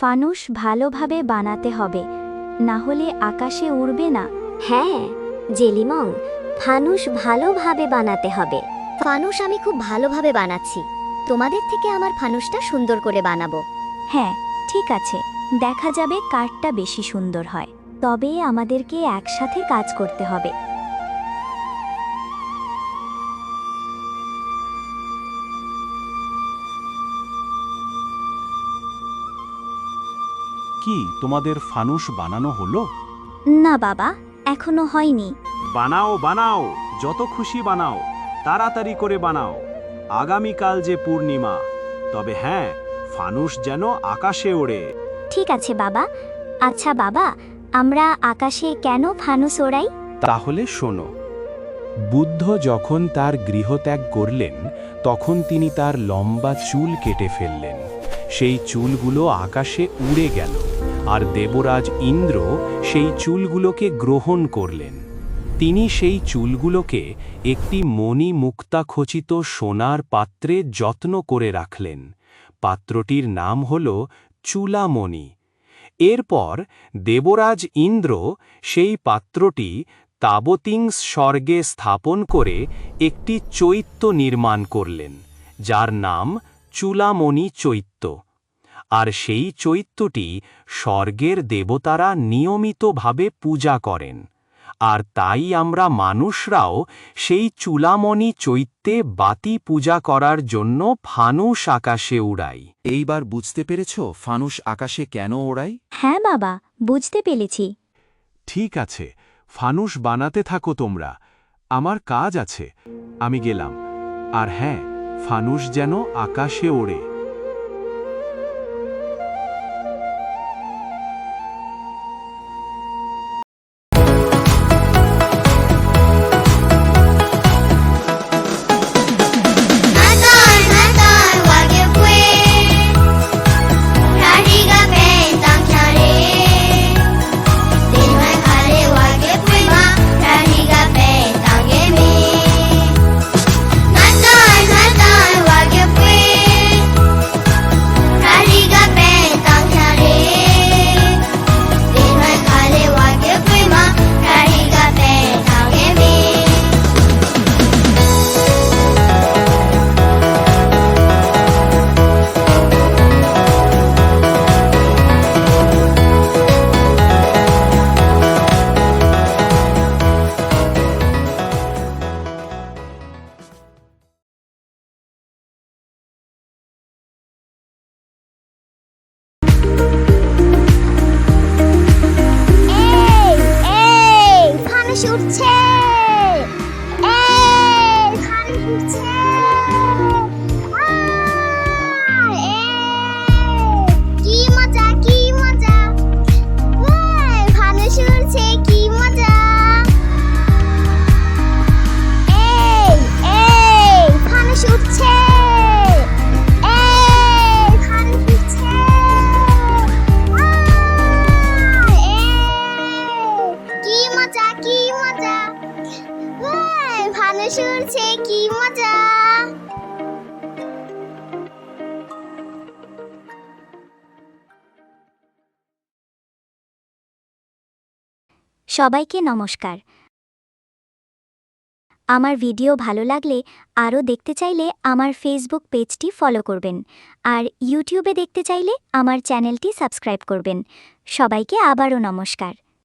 ফানুস ভালোভাবে বানাতে হবে, না হলে আকাশে উড়বে না। হ্যাঁ জেলিমং, ফানুস ভালোভাবে বানাতে হবে। ফানুস আমি খুব ভালোভাবে বানাচ্ছি, তোমাদের থেকে আমার ফানুসটা সুন্দর করে বানাবো। হ্যাঁ ঠিক আছে, দেখা যাবে কারটা বেশি সুন্দর হয়। তবে আমাদেরকে একসাথে কাজ করতে হবে। কি তোমাদের ফানুস বানানো হলো? না বাবা, এখনো হয়নি। বানাও বানাও, যত খুশি বানাও, তাড়াতাড়ি করে বানাও। আগামীকাল যে পূর্ণিমা, তবে হ্যাঁ, ফানুস যেন আকাশে ওড়ে। ঠিক আছে বাবা। আচ্ছা বাবা, আমরা আকাশে কেন ফানুস ওড়াই? তাহলে শোনো, বুদ্ধ যখন তার গৃহত্যাগ করলেন তখন তিনি তার লম্বা চুল কেটে ফেললেন। সেই চুলগুলো আকাশে উড়ে গেল, আর দেবরাজ ইন্দ্র সেই চুলগুলোকে গ্রহণ করলেন। তিনি সেই চুলগুলোকে একটি মণি মুক্তাখচিত সোনার পাত্রে যত্ন করে রাখলেন। পাত্রটির নাম হল চূলামণি। এরপর দেবরাজ ইন্দ্র সেই পাত্রটি তাবতিংস স্বর্গে স্থাপন করে একটি চৈত্য নির্মাণ করলেন, যার নাম চূলামণি চৈত্য। আর সেই চৈত্যটি স্বর্গের দেবতারা নিয়মিতভাবে পূজা করেন। আর তাই আমরা মানুষরাও সেই চূলামণি চৈত্যে বাতি পূজা করার জন্য ফানুস আকাশে উড়াই। এইবার বুঝতে পেরেছ ফানুস আকাশে কেন ওড়ায়? হ্যাঁ বাবা, বুঝতে পেরেছি। ঠিক আছে, ফানুস বানাতে থাকো তোমরা। আমার কাজ আছে, আমি গেলাম। আর হ্যাঁ, ফানুস যেন আকাশে ওড়ে। সবাইকে নমস্কার। আমার ভিডিও ভালো লাগলে আরও দেখতে চাইলে আমার ফেসবুক পেজটি ফলো করবেন, আর ইউটিউবে দেখতে চাইলে আমার চ্যানেলটি সাবস্ক্রাইব করবেন। সবাইকে আবারও নমস্কার।